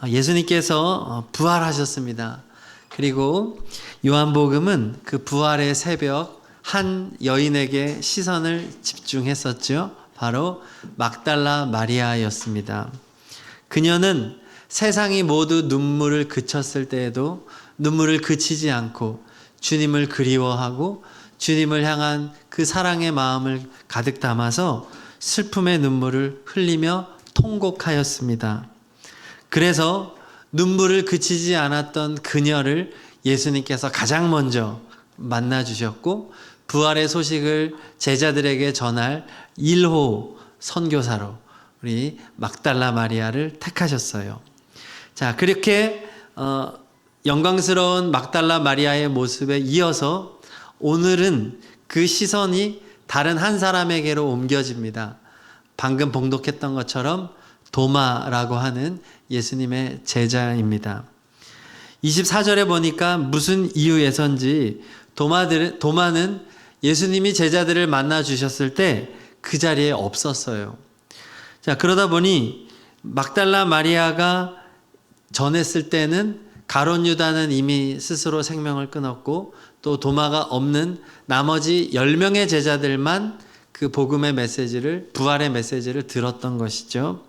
예수님께서 부활하셨습니다. 그리고 요한복음은 그 부활의 새벽 한 여인에게 시선을 집중했었죠. 바로 막달라 마리아였습니다. 그녀는 세상이 모두 눈물을 그쳤을 때에도 눈물을 그치지 않고 주님을 그리워하고 주님을 향한 그 사랑의 마음을 가득 담아서 슬픔의 눈물을 흘리며 통곡하였습니다. 그래서 눈물을 그치지 않았던 그녀를 예수님께서 가장 먼저 만나 주셨고 부활의 소식을 제자들에게 전할 1호 선교사로 우리 막달라 마리아를 택하셨어요. 자, 그렇게 영광스러운 막달라 마리아의 모습에 이어서 오늘은 그 시선이 다른 한 사람에게로 옮겨집니다. 방금 봉독했던 것처럼 도마라고 하는 예수님의 제자입니다. 24절에 보니까 무슨 이유에선지 도마는 예수님이 제자들을 만나 주셨을 때 그 자리에 없었어요. 자, 그러다 보니 막달라 마리아가 전했을 때는 가룟 유다는 이미 스스로 생명을 끊었고 또 도마가 없는 나머지 10명의 제자들만 그 복음의 메시지를, 부활의 메시지를 들었던 것이죠.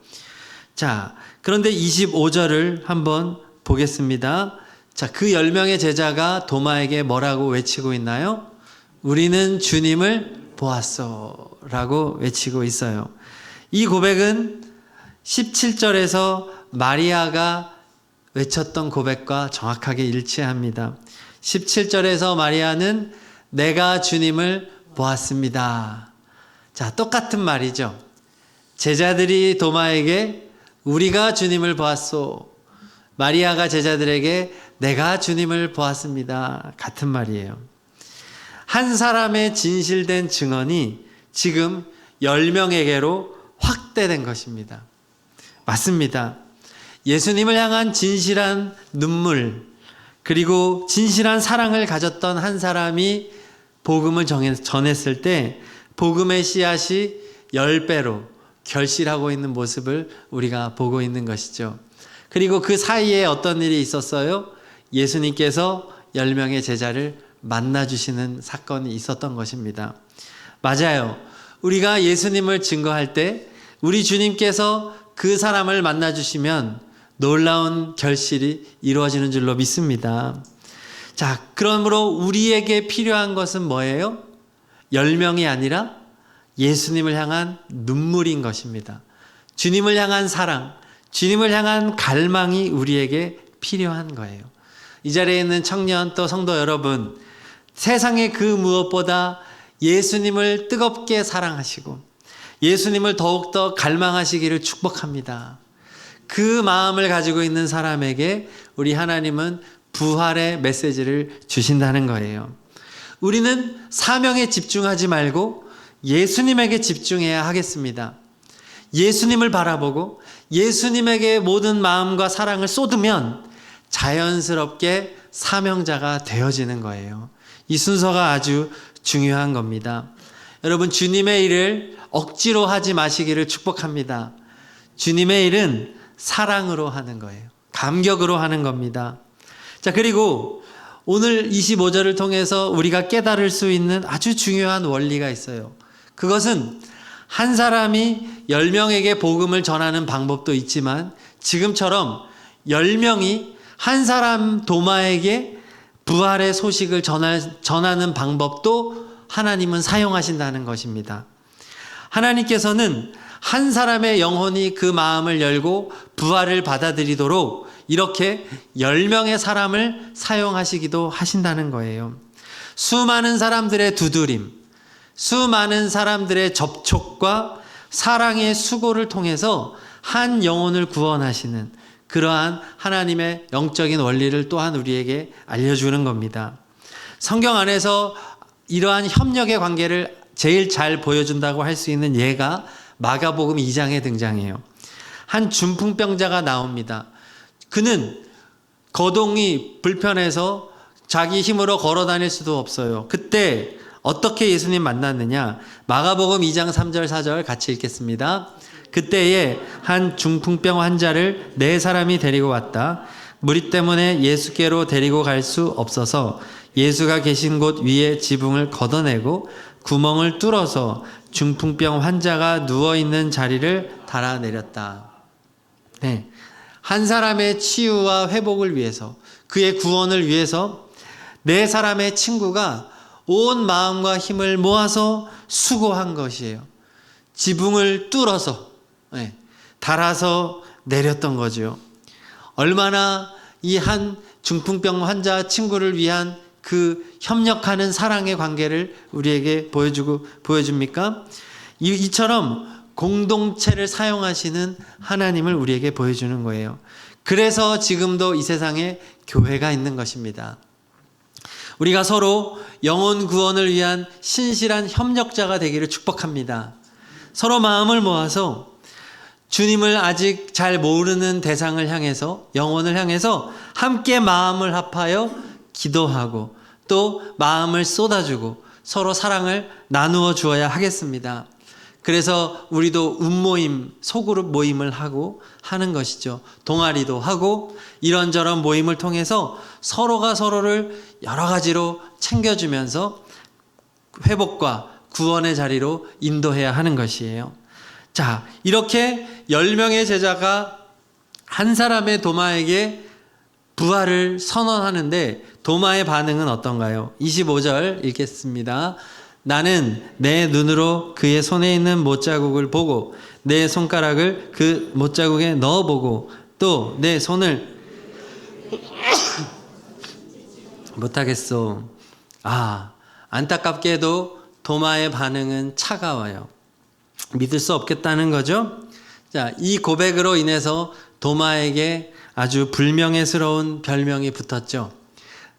자, 그런데 25절을 한번 보겠습니다. 자, 그 10명의 제자가 도마에게 뭐라고 외치고 있나요? 우리는 주님을 보았어 라고 외치고 있어요. 이 고백은 17절에서 마리아가 외쳤던 고백과 정확하게 일치합니다. 17절에서 마리아는 내가 주님을 보았습니다. 자, 똑같은 말이죠. 제자들이 도마에게 우리가 주님을 보았소. 마리아가 제자들에게 내가 주님을 보았습니다. 같은 말이에요. 한 사람의 진실된 증언이 지금 10명에게로 확대된 것입니다. 맞습니다. 예수님을 향한 진실한 눈물, 그리고 진실한 사랑을 가졌던 한 사람이 복음을 전했을 때 복음의 씨앗이 10배로 결실하고 있는 모습을 우리가 보고 있는 것이죠. 그리고 그 사이에 어떤 일이 있었어요? 예수님께서 10명의 제자를 만나주시는 사건이 있었던 것입니다. 맞아요. 우리가 예수님을 증거할 때 우리 주님께서 그 사람을 만나주시면 놀라운 결실이 이루어지는 줄로 믿습니다. 자, 그러므로 우리에게 필요한 것은 뭐예요? 10명이 아니라 예수님을 향한 눈물인 것입니다. 주님을 향한 사랑, 주님을 향한 갈망이 우리에게 필요한 거예요. 이 자리에 있는 청년 또 성도 여러분, 세상의 그 무엇보다 예수님을 뜨겁게 사랑하시고 예수님을 더욱더 갈망하시기를 축복합니다. 그 마음을 가지고 있는 사람에게 우리 하나님은 부활의 메시지를 주신다는 거예요. 우리는 사명에 집중하지 말고 예수님에게 집중해야 하겠습니다. 예수님을 바라보고 예수님에게 모든 마음과 사랑을 쏟으면 자연스럽게 사명자가 되어지는 거예요. 이 순서가 아주 중요한 겁니다. 여러분, 주님의 일을 억지로 하지 마시기를 축복합니다. 주님의 일은 사랑으로 하는 거예요. 감격으로 하는 겁니다. 자, 그리고 오늘 25절을 통해서 우리가 깨달을 수 있는 아주 중요한 원리가 있어요. 그것은 한 사람이 10명에게 복음을 전하는 방법도 있지만 지금처럼 10명이 한 사람 도마에게 부활의 소식을 전하는 방법도 하나님은 사용하신다는 것입니다. 하나님께서는 한 사람의 영혼이 그 마음을 열고 부활을 받아들이도록 이렇게 10명의 사람을 사용하시기도 하신다는 거예요. 수많은 사람들의 두드림, 수많은 사람들의 접촉과 사랑의 수고를 통해서 한 영혼을 구원하시는 그러한 하나님의 영적인 원리를 또한 우리에게 알려주는 겁니다. 성경 안에서 이러한 협력의 관계를 제일 잘 보여준다고 할 수 있는 예가 마가복음 2장에 등장해요. 한 중풍병자가 나옵니다. 그는 거동이 불편해서 자기 힘으로 걸어 다닐 수도 없어요. 그때 어떻게 예수님 만났느냐? 마가복음 2장 3절 4절 같이 읽겠습니다. 그때에 한 중풍병 환자를 4사람이 데리고 왔다. 무리 때문에 예수께로 데리고 갈 수 없어서 예수가 계신 곳 위에 지붕을 걷어내고 구멍을 뚫어서 중풍병 환자가 누워있는 자리를 달아내렸다. 네. 한 사람의 치유와 회복을 위해서, 그의 구원을 위해서 4사람의 친구가 온 마음과 힘을 모아서 수고한 것이에요. 지붕을 뚫어서, 달아서 내렸던 거죠. 얼마나 이 한 중풍병 환자 친구를 위한 그 협력하는 사랑의 관계를 우리에게 보여줍니까? 이처럼 공동체를 사용하시는 하나님을 우리에게 보여주는 거예요. 그래서 지금도 이 세상에 교회가 있는 것입니다. 우리가 서로 영혼 구원을 위한 신실한 협력자가 되기를 축복합니다. 서로 마음을 모아서 주님을 아직 잘 모르는 대상을 향해서, 영혼을 향해서 함께 마음을 합하여 기도하고 또 마음을 쏟아주고 서로 사랑을 나누어 주어야 하겠습니다. 그래서 우리도 운모임, 소그룹 모임을 하는 것이죠. 동아리도 하고 이런저런 모임을 통해서 서로가 서로를 여러 가지로 챙겨주면서 회복과 구원의 자리로 인도해야 하는 것이에요. 자, 이렇게 10명의 제자가 한 사람의 도마에게 부활을 선언하는데 도마의 반응은 어떤가요? 25절 읽겠습니다. 나는 내 눈으로 그의 손에 있는 못자국을 보고 내 손가락을 그 못자국에 넣어보고 또 내 손을 못하겠소. 안타깝게도 도마의 반응은 차가워요. 믿을 수 없겠다는 거죠. 자, 이 고백으로 인해서 도마에게 아주 불명예스러운 별명이 붙었죠.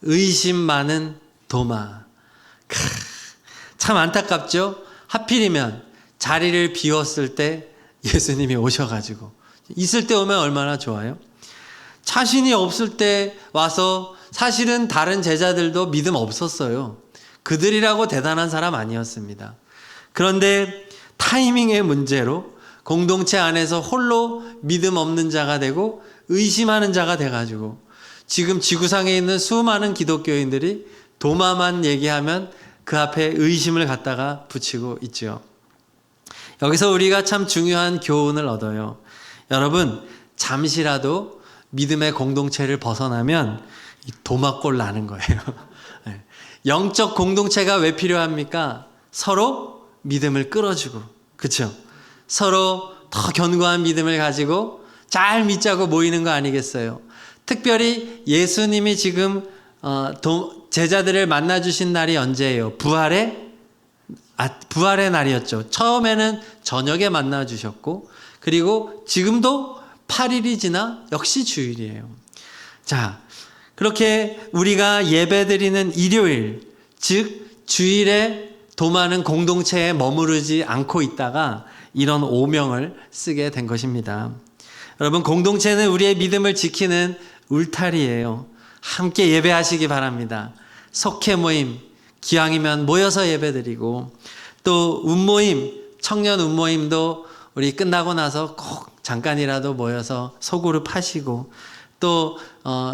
의심 많은 도마. 참 안타깝죠. 하필이면 자리를 비웠을 때 예수님이 오셔가지고, 있을 때 오면 얼마나 좋아요. 자신이 없을 때 와서 사실은 다른 제자들도 믿음 없었어요. 그들이라고 대단한 사람 아니었습니다. 그런데 타이밍의 문제로 공동체 안에서 홀로 믿음 없는 자가 되고 의심하는 자가 돼가지고 지금 지구상에 있는 수많은 기독교인들이 도마만 얘기하면 그 앞에 의심을 갖다가 붙이고 있죠. 여기서 우리가 참 중요한 교훈을 얻어요. 여러분, 잠시라도 믿음의 공동체를 벗어나면 도마꼴 나는 거예요. 영적 공동체가 왜 필요합니까? 서로 믿음을 끌어주고, 그렇죠? 서로 더 견고한 믿음을 가지고 잘 믿자고 모이는 거 아니겠어요? 특별히 예수님이 지금 제자들을 만나주신 날이 언제예요? 부활의 날이었죠. 처음에는 저녁에 만나주셨고, 그리고 지금도 8일이 지나 역시 주일이에요. 자, 그렇게 우리가 예배드리는 일요일, 즉 주일에 도마는 공동체에 머무르지 않고 있다가 이런 오명을 쓰게 된 것입니다. 여러분, 공동체는 우리의 믿음을 지키는 울타리예요. 함께 예배하시기 바랍니다. 속회 모임, 기왕이면 모여서 예배드리고, 또 운모임, 청년 운모임도 우리 끝나고 나서 꼭 잠깐이라도 모여서 소그룹 하시고, 또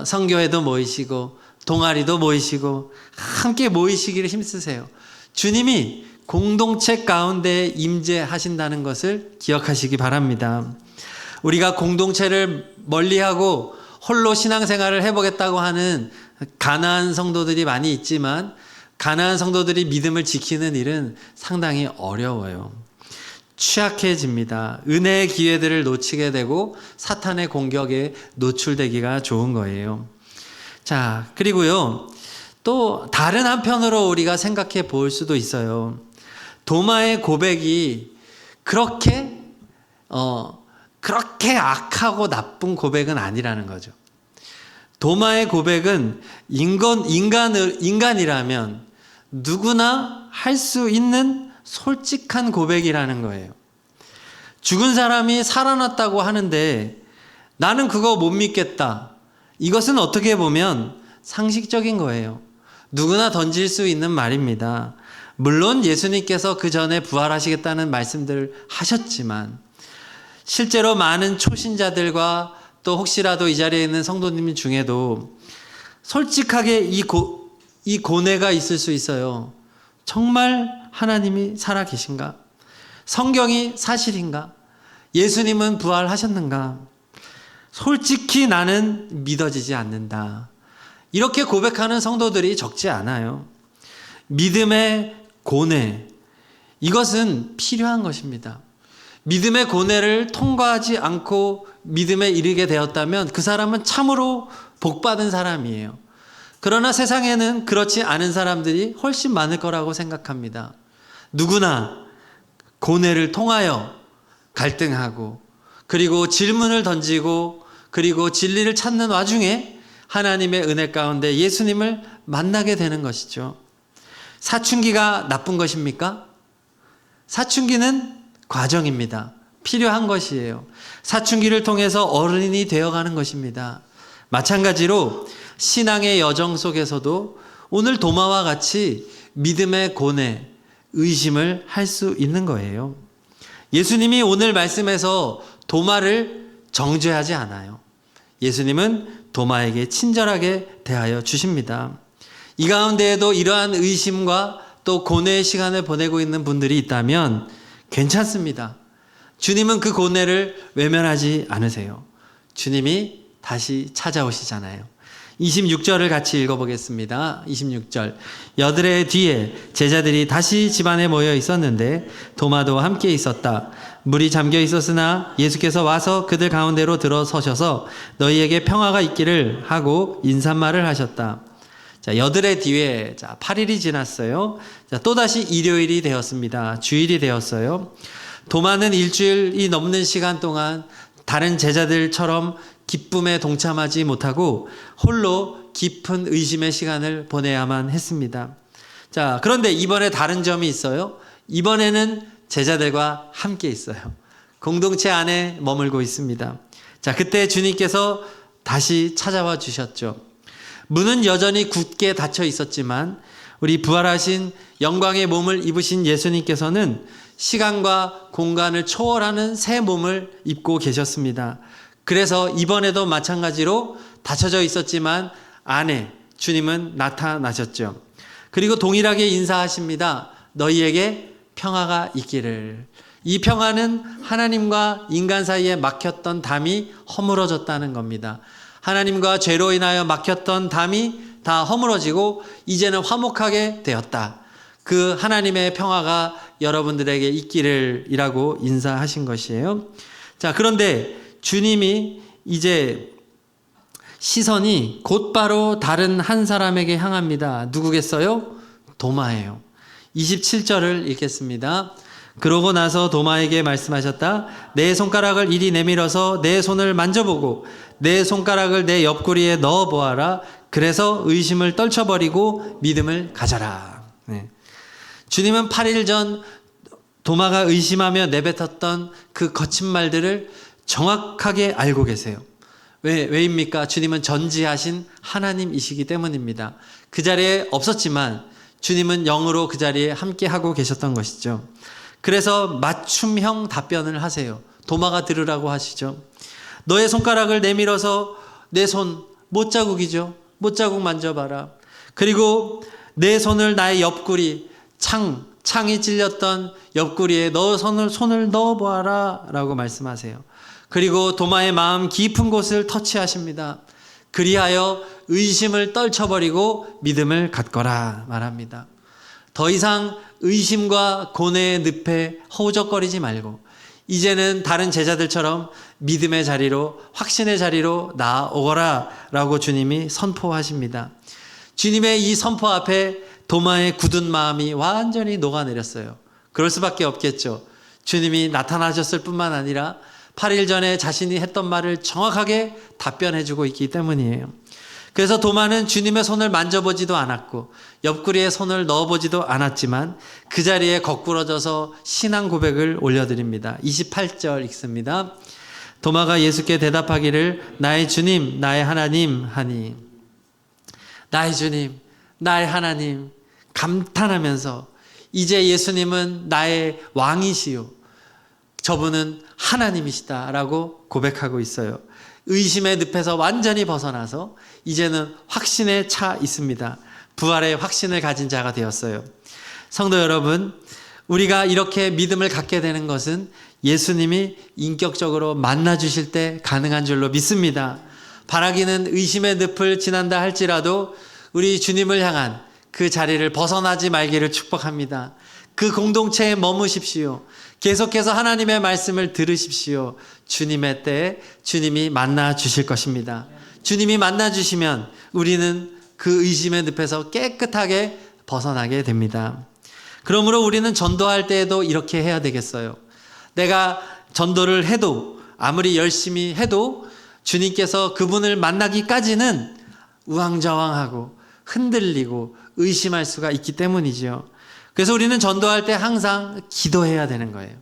선교회도 모이시고 동아리도 모이시고 함께 모이시기를 힘쓰세요. 주님이 공동체 가운데 임재하신다는 것을 기억하시기 바랍니다. 우리가 공동체를 멀리하고 홀로 신앙생활을 해보겠다고 하는 가나안 성도들이 많이 있지만 가나안 성도들이 믿음을 지키는 일은 상당히 어려워요. 취약해집니다. 은혜의 기회들을 놓치게 되고 사탄의 공격에 노출되기가 좋은 거예요. 자, 그리고요, 또 다른 한편으로 우리가 생각해 볼 수도 있어요. 도마의 고백이 그렇게 악하고 나쁜 고백은 아니라는 거죠. 도마의 고백은 인간이라면 누구나 할 수 있는 솔직한 고백이라는 거예요. 죽은 사람이 살아났다고 하는데 나는 그거 못 믿겠다. 이것은 어떻게 보면 상식적인 거예요. 누구나 던질 수 있는 말입니다. 물론 예수님께서 그 전에 부활하시겠다는 말씀들을 하셨지만 실제로 많은 초신자들과 또 혹시라도 이 자리에 있는 성도님 중에도 솔직하게 이 고뇌가 있을 수 있어요. 정말 하나님이 살아 계신가? 성경이 사실인가? 예수님은 부활하셨는가? 솔직히 나는 믿어지지 않는다. 이렇게 고백하는 성도들이 적지 않아요. 믿음의 고뇌, 이것은 필요한 것입니다. 믿음의 고뇌를 통과하지 않고 믿음에 이르게 되었다면 그 사람은 참으로 복받은 사람이에요. 그러나 세상에는 그렇지 않은 사람들이 훨씬 많을 거라고 생각합니다. 누구나 고뇌를 통하여 갈등하고 그리고 질문을 던지고 그리고 진리를 찾는 와중에 하나님의 은혜 가운데 예수님을 만나게 되는 것이죠. 사춘기가 나쁜 것입니까? 사춘기는 과정입니다. 필요한 것이에요. 사춘기를 통해서 어른이 되어가는 것입니다. 마찬가지로 신앙의 여정 속에서도 오늘 도마와 같이 믿음의 고뇌, 의심을 할 수 있는 거예요. 예수님이 오늘 말씀에서 도마를 정죄하지 않아요. 예수님은 도마에게 친절하게 대하여 주십니다. 이 가운데에도 이러한 의심과 또 고뇌의 시간을 보내고 있는 분들이 있다면 괜찮습니다. 주님은 그 고뇌를 외면하지 않으세요. 주님이 다시 찾아오시잖아요. 26절을 같이 읽어보겠습니다. 26절. 여드레 뒤에 제자들이 다시 집안에 모여 있었는데 도마도 함께 있었다. 물이 잠겨 있었으나 예수께서 와서 그들 가운데로 들어서셔서 너희에게 평화가 있기를 하고 인사말을 하셨다. 자, 여드레 뒤에 8일이 지났어요. 자, 또다시 일요일이 되었습니다. 주일이 되었어요. 도마는 일주일이 넘는 시간 동안 다른 제자들처럼 기쁨에 동참하지 못하고 홀로 깊은 의심의 시간을 보내야만 했습니다. 자, 그런데 이번에 다른 점이 있어요. 이번에는 제자들과 함께 있어요. 공동체 안에 머물고 있습니다. 자, 그때 주님께서 다시 찾아와 주셨죠. 문은 여전히 굳게 닫혀 있었지만 우리 부활하신 영광의 몸을 입으신 예수님께서는 시간과 공간을 초월하는 새 몸을 입고 계셨습니다. 그래서 이번에도 마찬가지로 닫혀져 있었지만 안에 주님은 나타나셨죠. 그리고 동일하게 인사하십니다. 너희에게 평화가 있기를. 이 평화는 하나님과 인간 사이에 막혔던 담이 허물어졌다는 겁니다. 하나님과 죄로 인하여 막혔던 담이 다 허물어지고 이제는 화목하게 되었다. 그 하나님의 평화가 여러분들에게 있기를 이라고 인사하신 것이에요. 자, 그런데 주님이 이제 시선이 곧바로 다른 한 사람에게 향합니다. 누구겠어요? 도마예요. 27절을 읽겠습니다. 그러고 나서 도마에게 말씀하셨다. 내 손가락을 이리 내밀어서 내 손을 만져보고 내 손가락을 내 옆구리에 넣어보아라. 그래서 의심을 떨쳐버리고 믿음을 가져라. 네. 주님은 8일 전 도마가 의심하며 내뱉었던 그 거친 말들을 정확하게 알고 계세요. 왜입니까? 주님은 전지하신 하나님이시기 때문입니다. 그 자리에 없었지만 주님은 영으로 그 자리에 함께 하고 계셨던 것이죠. 그래서 맞춤형 답변을 하세요. 도마가 들으라고 하시죠. 너의 손가락을 내밀어서 내 손 못자국이죠. 못자국 만져봐라. 그리고 내 손을 나의 옆구리 창이 찔렸던 옆구리에 너 손을 넣어보아라 라고 말씀하세요. 그리고 도마의 마음 깊은 곳을 터치하십니다. 그리하여 의심을 떨쳐버리고 믿음을 갖거라 말합니다. 더 이상 의심과 고뇌의 늪에 허우적거리지 말고 이제는 다른 제자들처럼 믿음의 자리로 확신의 자리로 나아오거라 라고 주님이 선포하십니다. 주님의 이 선포 앞에 도마의 굳은 마음이 완전히 녹아내렸어요. 그럴 수밖에 없겠죠. 주님이 나타나셨을 뿐만 아니라 8일 전에 자신이 했던 말을 정확하게 답변해주고 있기 때문이에요. 그래서 도마는 주님의 손을 만져보지도 않았고 옆구리에 손을 넣어보지도 않았지만 그 자리에 거꾸러져서 신앙 고백을 올려드립니다. 28절 읽습니다. 도마가 예수께 대답하기를 나의 주님 나의 하나님 하니. 나의 주님 나의 하나님 감탄하면서 이제 예수님은 나의 왕이시요 저분은 하나님이시다라고 고백하고 있어요. 의심의 늪에서 완전히 벗어나서 이제는 확신에 차 있습니다. 부활의 확신을 가진 자가 되었어요. 성도 여러분, 우리가 이렇게 믿음을 갖게 되는 것은 예수님이 인격적으로 만나 주실 때 가능한 줄로 믿습니다. 바라기는 의심의 늪을 지난다 할지라도 우리 주님을 향한 그 자리를 벗어나지 말기를 축복합니다. 그 공동체에 머무십시오. 계속해서 하나님의 말씀을 들으십시오. 주님의 때에 주님이 만나 주실 것입니다. 주님이 만나 주시면 우리는 그 의심의 늪에서 깨끗하게 벗어나게 됩니다. 그러므로 우리는 전도할 때에도 이렇게 해야 되겠어요. 내가 전도를 해도 아무리 열심히 해도 주님께서 그분을 만나기까지는 우왕좌왕하고 흔들리고 의심할 수가 있기 때문이죠. 그래서 우리는 전도할 때 항상 기도해야 되는 거예요.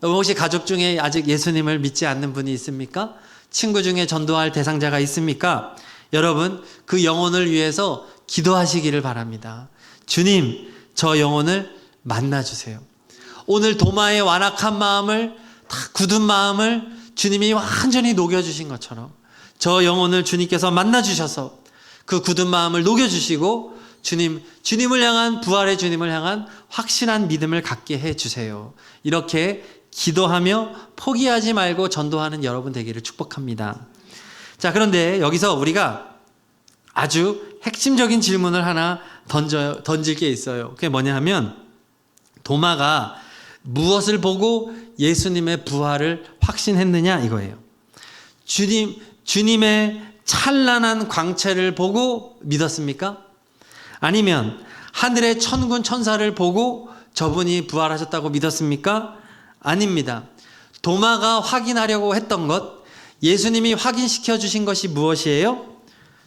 혹시 가족 중에 아직 예수님을 믿지 않는 분이 있습니까? 친구 중에 전도할 대상자가 있습니까? 여러분, 그 영혼을 위해서 기도하시기를 바랍니다. 주님, 저 영혼을 만나주세요. 오늘 도마의 완악한 마음을, 다 굳은 마음을 주님이 완전히 녹여주신 것처럼 저 영혼을 주님께서 만나주셔서 그 굳은 마음을 녹여주시고 주님을 향한, 부활의 주님을 향한 확신한 믿음을 갖게 해주세요. 이렇게 기도하며 포기하지 말고 전도하는 여러분 되기를 축복합니다. 자, 그런데 여기서 우리가 아주 핵심적인 질문을 하나 던질 게 있어요. 그게 뭐냐 하면, 도마가 무엇을 보고 예수님의 부활을 확신했느냐 이거예요. 주님의 찬란한 광채를 보고 믿었습니까? 아니면 하늘의 천군 천사를 보고 저분이 부활하셨다고 믿었습니까? 아닙니다. 도마가 확인하려고 했던 것, 예수님이 확인시켜 주신 것이 무엇이에요?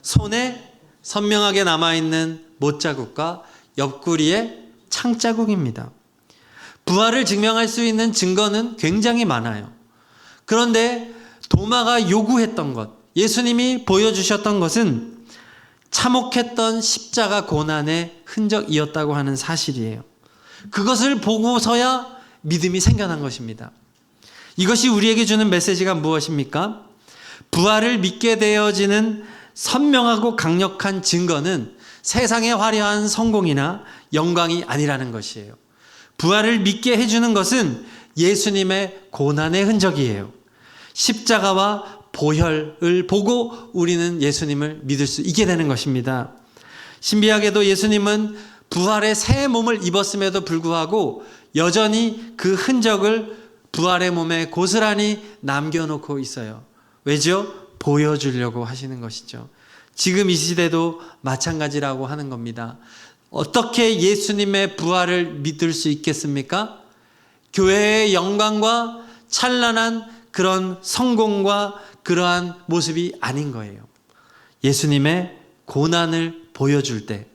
손에 선명하게 남아있는 못자국과 옆구리의 창자국입니다. 부활을 증명할 수 있는 증거는 굉장히 많아요. 그런데 도마가 요구했던 것, 예수님이 보여주셨던 것은 참혹했던 십자가 고난의 흔적이었다고 하는 사실이에요. 그것을 보고서야 믿음이 생겨난 것입니다. 이것이 우리에게 주는 메시지가 무엇입니까? 부활을 믿게 되어지는 선명하고 강력한 증거는 세상의 화려한 성공이나 영광이 아니라는 것이에요. 부활을 믿게 해주는 것은 예수님의 고난의 흔적이에요. 십자가와 보혈을 보고 우리는 예수님을 믿을 수 있게 되는 것입니다. 신비하게도 예수님은 부활의 새 몸을 입었음에도 불구하고 여전히 그 흔적을 부활의 몸에 고스란히 남겨놓고 있어요. 왜죠? 보여주려고 하시는 것이죠. 지금 이 시대도 마찬가지라고 하는 겁니다. 어떻게 예수님의 부활을 믿을 수 있겠습니까? 교회의 영광과 찬란한 그런 성공과 그러한 모습이 아닌 거예요. 예수님의 고난을 보여줄 때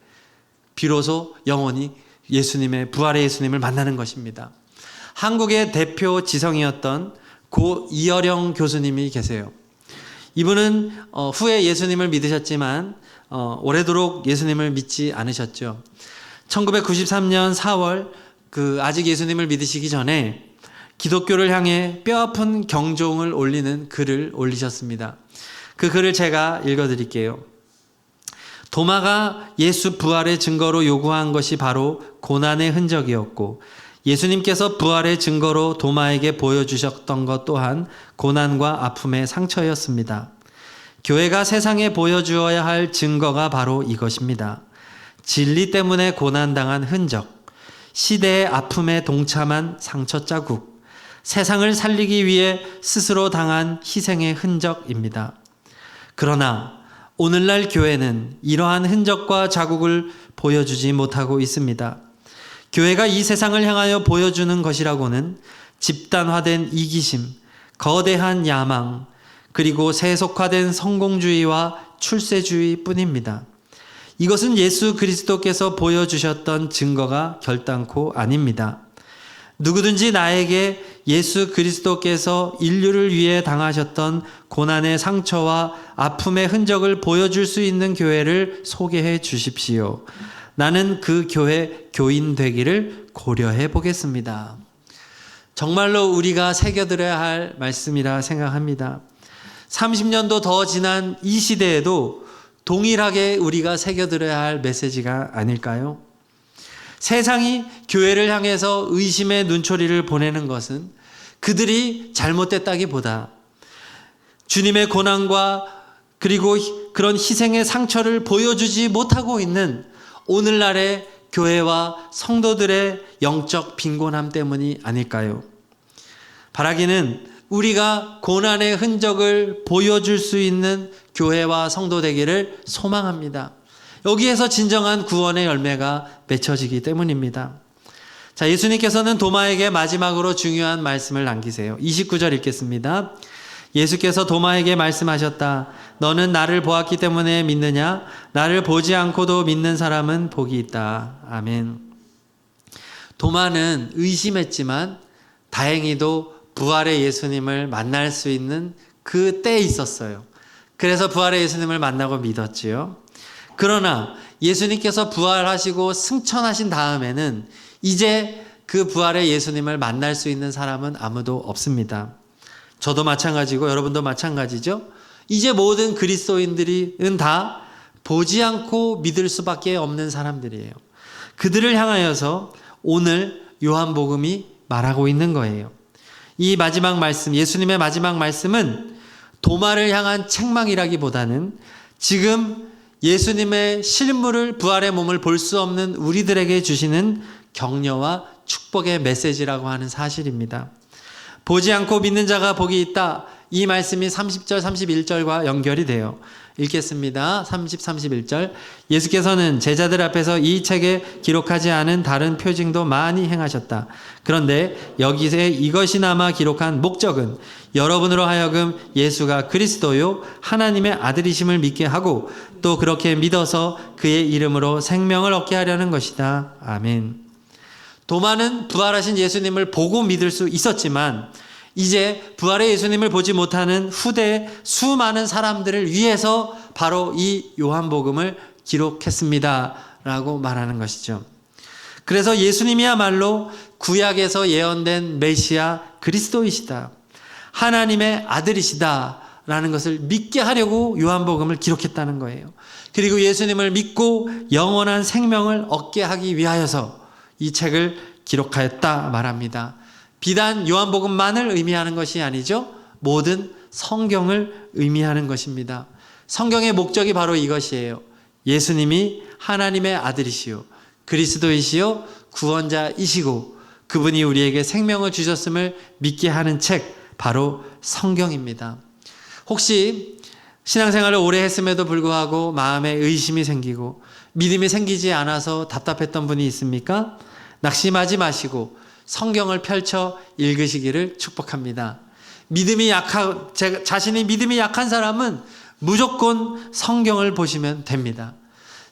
비로소 영혼이 예수님의, 부활의 예수님을 만나는 것입니다. 한국의 대표 지성이었던 고 이어령 교수님이 계세요. 이분은 후에 예수님을 믿으셨지만 오래도록 예수님을 믿지 않으셨죠. 1993년 4월 아직 예수님을 믿으시기 전에 기독교를 향해 뼈아픈 경종을 올리는 글을 올리셨습니다. 그 글을 제가 읽어드릴게요. 도마가 예수 부활의 증거로 요구한 것이 바로 고난의 흔적이었고, 예수님께서 부활의 증거로 도마에게 보여주셨던 것 또한 고난과 아픔의 상처였습니다. 교회가 세상에 보여주어야 할 증거가 바로 이것입니다. 진리 때문에 고난당한 흔적, 시대의 아픔에 동참한 상처 자국, 세상을 살리기 위해 스스로 당한 희생의 흔적입니다. 그러나 오늘날 교회는 이러한 흔적과 자국을 보여주지 못하고 있습니다. 교회가 이 세상을 향하여 보여주는 것이라고는 집단화된 이기심, 거대한 야망, 그리고 세속화된 성공주의와 출세주의 뿐입니다. 이것은 예수 그리스도께서 보여주셨던 증거가 결단코 아닙니다. 누구든지 나에게 예수 그리스도께서 인류를 위해 당하셨던 고난의 상처와 아픔의 흔적을 보여줄 수 있는 교회를 소개해 주십시오. 나는 그 교회 교인 되기를 고려해 보겠습니다. 정말로 우리가 새겨들어야 할 말씀이라 생각합니다. 30년도 더 지난 이 시대에도 동일하게 우리가 새겨들어야 할 메시지가 아닐까요? 세상이 교회를 향해서 의심의 눈초리를 보내는 것은 그들이 잘못됐다기보다 주님의 고난과 그리고 그런 희생의 상처를 보여주지 못하고 있는 오늘날의 교회와 성도들의 영적 빈곤함 때문이 아닐까요? 바라기는 우리가 고난의 흔적을 보여줄 수 있는 교회와 성도 되기를 소망합니다. 여기에서 진정한 구원의 열매가 맺혀지기 때문입니다. 자, 예수님께서는 도마에게 마지막으로 중요한 말씀을 남기세요. 29절 읽겠습니다. 예수께서 도마에게 말씀하셨다. 너는 나를 보았기 때문에 믿느냐? 나를 보지 않고도 믿는 사람은 복이 있다. 아멘. 도마는 의심했지만 다행히도 부활의 예수님을 만날 수 있는 그 때에 있었어요. 그래서 부활의 예수님을 만나고 믿었지요. 그러나 예수님께서 부활하시고 승천하신 다음에는 이제 그 부활의 예수님을 만날 수 있는 사람은 아무도 없습니다. 저도 마찬가지고 여러분도 마찬가지죠. 이제 모든 그리스도인들은 다 보지 않고 믿을 수밖에 없는 사람들이에요. 그들을 향하여서 오늘 요한복음이 말하고 있는 거예요. 이 마지막 말씀, 예수님의 마지막 말씀은 도마를 향한 책망이라기보다는 지금 예수님의 실물을, 부활의 몸을 볼 수 없는 우리들에게 주시는 격려와 축복의 메시지라고 하는 사실입니다. 보지 않고 믿는 자가 복이 있다. 이 말씀이 30절, 31절과 연결이 돼요. 읽겠습니다. 30, 31절. 예수께서는 제자들 앞에서 이 책에 기록하지 않은 다른 표징도 많이 행하셨다. 그런데 여기서 이것이나마 기록한 목적은 여러분으로 하여금 예수가 그리스도요 하나님의 아들이심을 믿게 하고 또 그렇게 믿어서 그의 이름으로 생명을 얻게 하려는 것이다. 아멘. 도마는 부활하신 예수님을 보고 믿을 수 있었지만 이제 부활의 예수님을 보지 못하는 후대의 수많은 사람들을 위해서 바로 이 요한복음을 기록했습니다 라고 말하는 것이죠. 그래서 예수님이야말로 구약에서 예언된 메시아 그리스도이시다, 하나님의 아들이시다 라는 것을 믿게 하려고 요한복음을 기록했다는 거예요. 그리고 예수님을 믿고 영원한 생명을 얻게 하기 위하여서 이 책을 기록하였다 말합니다. 비단 요한복음만을 의미하는 것이 아니죠. 모든 성경을 의미하는 것입니다. 성경의 목적이 바로 이것이에요. 예수님이 하나님의 아들이시요 그리스도이시요 구원자이시고 그분이 우리에게 생명을 주셨음을 믿게 하는 책, 바로 성경입니다. 혹시 신앙생활을 오래 했음에도 불구하고 마음에 의심이 생기고 믿음이 생기지 않아서 답답했던 분이 있습니까? 낙심하지 마시고 성경을 펼쳐 읽으시기를 축복합니다. 자신이 믿음이 약한 사람은 무조건 성경을 보시면 됩니다.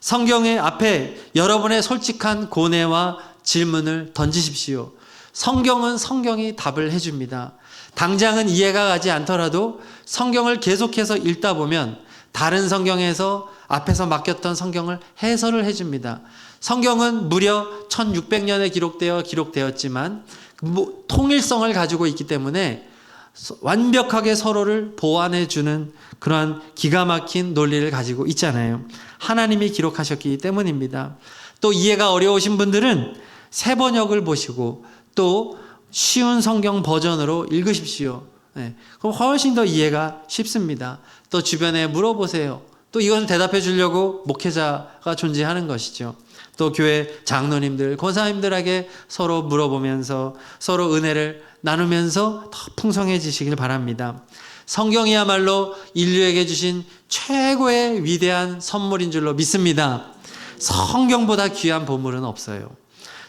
성경의 앞에 여러분의 솔직한 고뇌와 질문을 던지십시오. 성경은 성경이 답을 해줍니다. 당장은 이해가 가지 않더라도 성경을 계속해서 읽다 보면 다른 성경에서 앞에서 맡겼던 성경을 해설을 해줍니다. 성경은 무려 1600년에 기록되었지만 통일성을 가지고 있기 때문에 완벽하게 서로를 보완해주는 그러한 기가 막힌 논리를 가지고 있잖아요. 하나님이 기록하셨기 때문입니다. 또 이해가 어려우신 분들은 새 번역을 보시고 또 쉬운 성경 버전으로 읽으십시오. 그럼 훨씬 더 이해가 쉽습니다. 또 주변에 물어보세요. 또 이것을 대답해 주려고 목회자가 존재하는 것이죠. 또 교회 장로님들, 권사님들에게 서로 물어보면서 서로 은혜를 나누면서 더 풍성해지시길 바랍니다. 성경이야말로 인류에게 주신 최고의 위대한 선물인 줄로 믿습니다. 성경보다 귀한 보물은 없어요.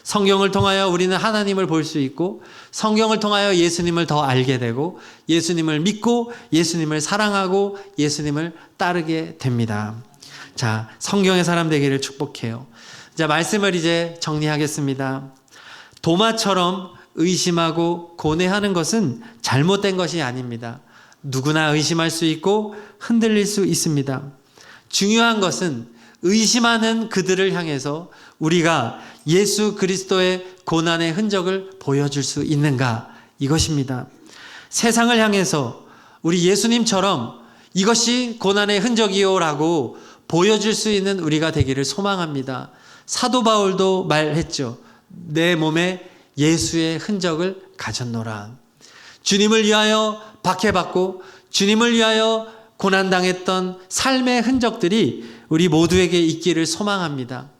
성경을 통하여 우리는 하나님을 볼 수 있고 성경을 통하여 예수님을 더 알게 되고 예수님을 믿고 예수님을 사랑하고 예수님을 따르게 됩니다. 자, 성경의 사람 되기를 축복해요. 자, 말씀을 이제 정리하겠습니다. 도마처럼 의심하고 고뇌하는 것은 잘못된 것이 아닙니다. 누구나 의심할 수 있고 흔들릴 수 있습니다. 중요한 것은 의심하는 그들을 향해서 우리가 예수 그리스도의 고난의 흔적을 보여줄 수 있는가, 이것입니다. 세상을 향해서 우리 예수님처럼 이것이 고난의 흔적이요라고 보여줄 수 있는 우리가 되기를 소망합니다. 사도 바울도 말했죠. 내 몸에 예수의 흔적을 가졌노라. 주님을 위하여 박해받고 주님을 위하여 고난당했던 삶의 흔적들이 우리 모두에게 있기를 소망합니다.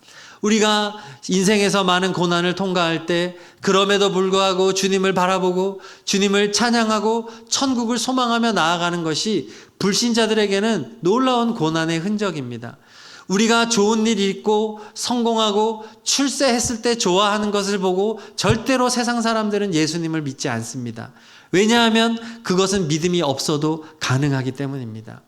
우리가 인생에서 많은 고난을 통과할 때 그럼에도 불구하고 주님을 바라보고 주님을 찬양하고 천국을 소망하며 나아가는 것이 불신자들에게는 놀라운 고난의 흔적입니다. 우리가 좋은 일 있고 성공하고 출세했을 때 좋아하는 것을 보고 절대로 세상 사람들은 예수님을 믿지 않습니다. 왜냐하면 그것은 믿음이 없어도 가능하기 때문입니다.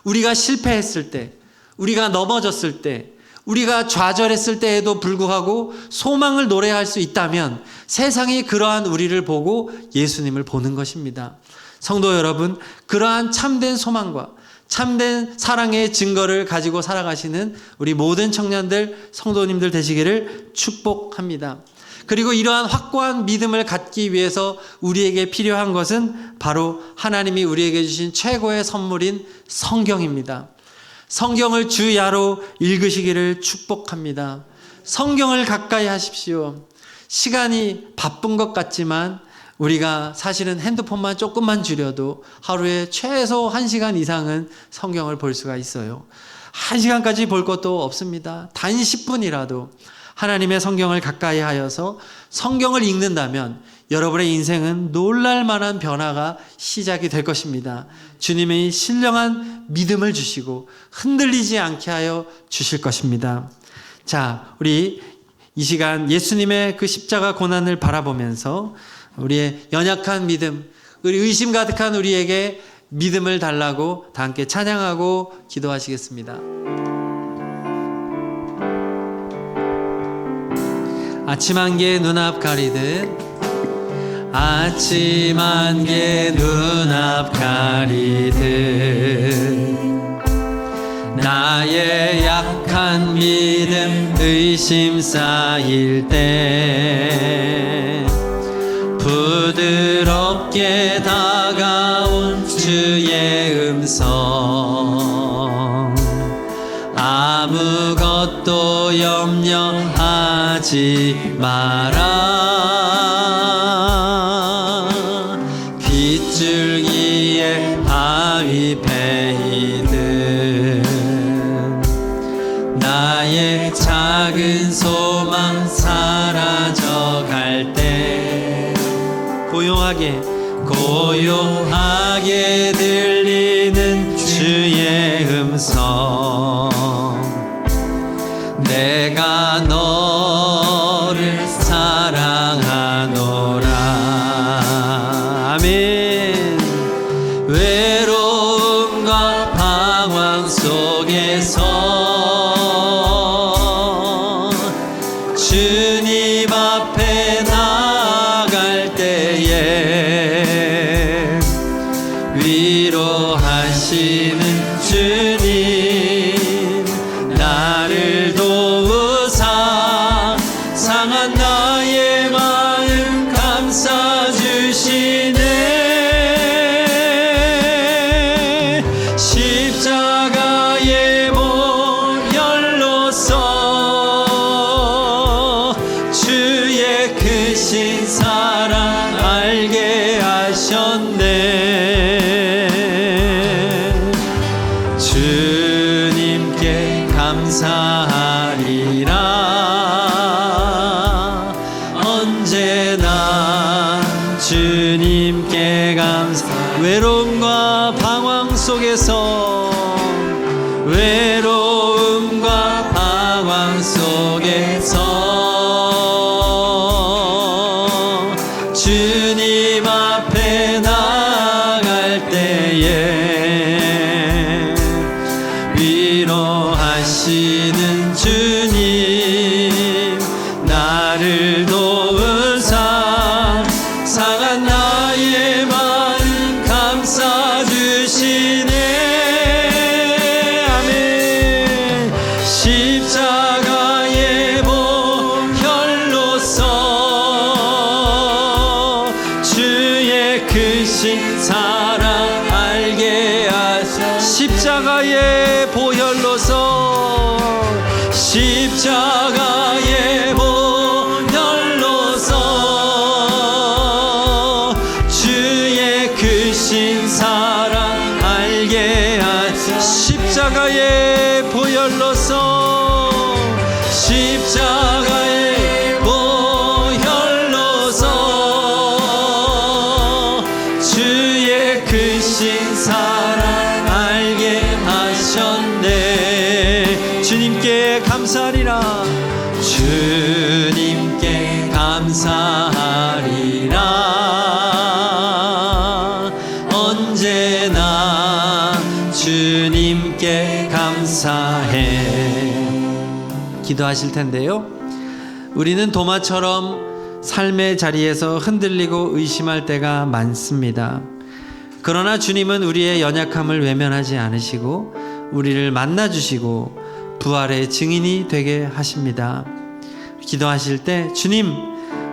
우리가 실패했을 때, 우리가 넘어졌을 때, 우리가 좌절했을 때에도 불구하고 소망을 노래할 수 있다면 세상이 그러한 우리를 보고 예수님을 보는 것입니다. 성도 여러분, 그러한 참된 소망과 참된 사랑의 증거를 가지고 살아가시는 우리 모든 청년들, 성도님들 되시기를 축복합니다. 그리고 이러한 확고한 믿음을 갖기 위해서 우리에게 필요한 것은 바로 하나님이 우리에게 주신 최고의 선물인 성경입니다. 성경을 주야로 읽으시기를 축복합니다. 성경을 가까이 하십시오. 시간이 바쁜 것 같지만 우리가 사실은 핸드폰만 조금만 줄여도 하루에 최소 1시간 이상은 성경을 볼 수가 있어요. 1시간까지 볼 것도 없습니다. 단 10분이라도 하나님의 성경을 가까이 하여서 성경을 읽는다면 여러분의 인생은 놀랄 만한 변화가 시작이 될 것입니다. 주님이 신령한 믿음을 주시고 흔들리지 않게 하여 주실 것입니다. 자, 우리 이 시간 예수님의 그 십자가 고난을 바라보면서 우리의 연약한 믿음, 우리 의심 가득한 우리에게 믿음을 달라고 다 함께 찬양하고 기도하시겠습니다. 아침 안개 눈앞 가리듯 아침 안개 눈앞 가리듯 나의 약한 믿음 의심 쌓일 때 부드럽게 다가온 주의 음성 아무것도 염려하지 마라 빗줄기에 바위 패이듯 나의 작은 소망 사라져갈 때 고요하게 들리는 주의 음성 내가 너를 사랑하노라 아멘. 외로움과 방황 속에서 주님 앞에 나아갈 때에 위로하시는 주님 나를 도우사 상한 나의 마음 감싸주시네 십자가의 보혈로써 주의 크신 사랑 알게 하셨네 주님께 감사하리라 언제나 주님께 감사 외로움과 방황 속에서 주님 앞에 나아갈 때에 위로하시는 주님 나를 도우사 상한 나의 마음 감싸주시네 아멘. 십자가의 보혈로써 주 십자가의 보혈로서 십자가의 보혈로서 주의 크신 사랑 알게 하소서. 십자가의 보혈로서 십자가의 보혈로서 주의 크신 사랑 알게 하셨네. 주님께 감사하리라. 주님께 감사하리라. 언제나 주님께 감사해. 기도하실 텐데요, 우리는 도마처럼 삶의 자리에서 흔들리고 의심할 때가 많습니다. 그러나 주님은 우리의 연약함을 외면하지 않으시고 우리를 만나주시고 부활의 증인이 되게 하십니다. 기도하실 때, 주님,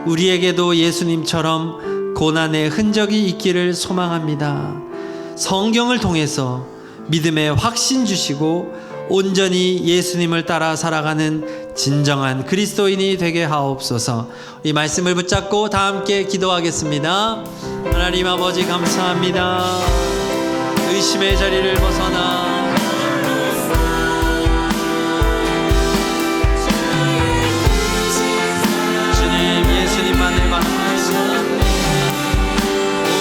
우리에게도 예수님처럼 고난의 흔적이 있기를 소망합니다. 성경을 통해서 믿음의 확신 주시고 온전히 예수님을 따라 살아가는 진정한 그리스도인이 되게 하옵소서. 이 말씀을 붙잡고 다 함께 기도하겠습니다. 하나님 아버지, 감사합니다. 의심의 자리를 벗어나 주님, 예수님만을 바라보며,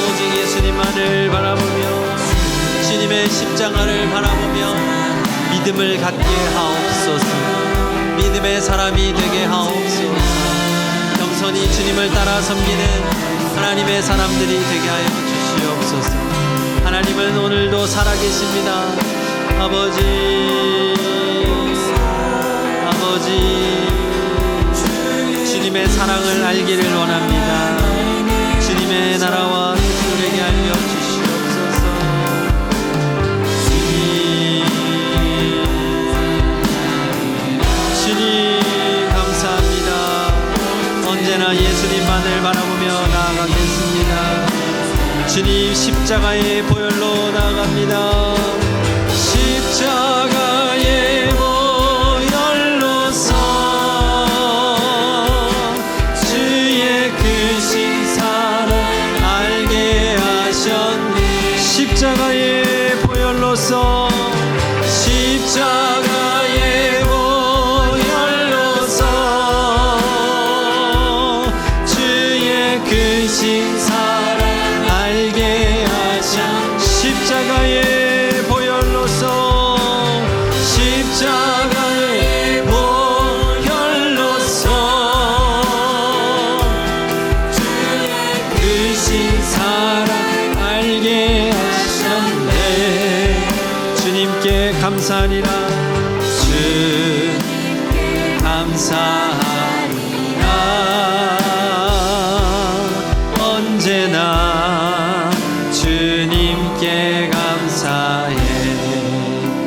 오직 예수님만을 바라보며 주님의 십자가를 바라보며 믿음을 갖게 하옵소서. 믿음의 사람이 되게 하옵소서. 겸손히 주님을 따라 섬기는 하나님의 사람들이 되게 하여 주시옵소서. 하나님은 오늘도 살아계십니다. 아버지, 주님의 사랑을 알기를 원합니다. 주님의 나라와 우리에게 알려주시옵소서. 주님 감사합니다. 언제나 예수님만을 바라보며 나아가겠습니다. 주님, 십자가의 보혈로 나아갑니다. 십자가의 보혈로서 주의 크신 사랑 알게 하셨네. 십자가의 보혈로서 십자가의 크신 사랑 알게 하신. 십자가의 보혈로서 십자가의 보혈로서 주의 크신 사랑 알게 하셨네. 주님께 감사하리라. 주님께 감사하리라.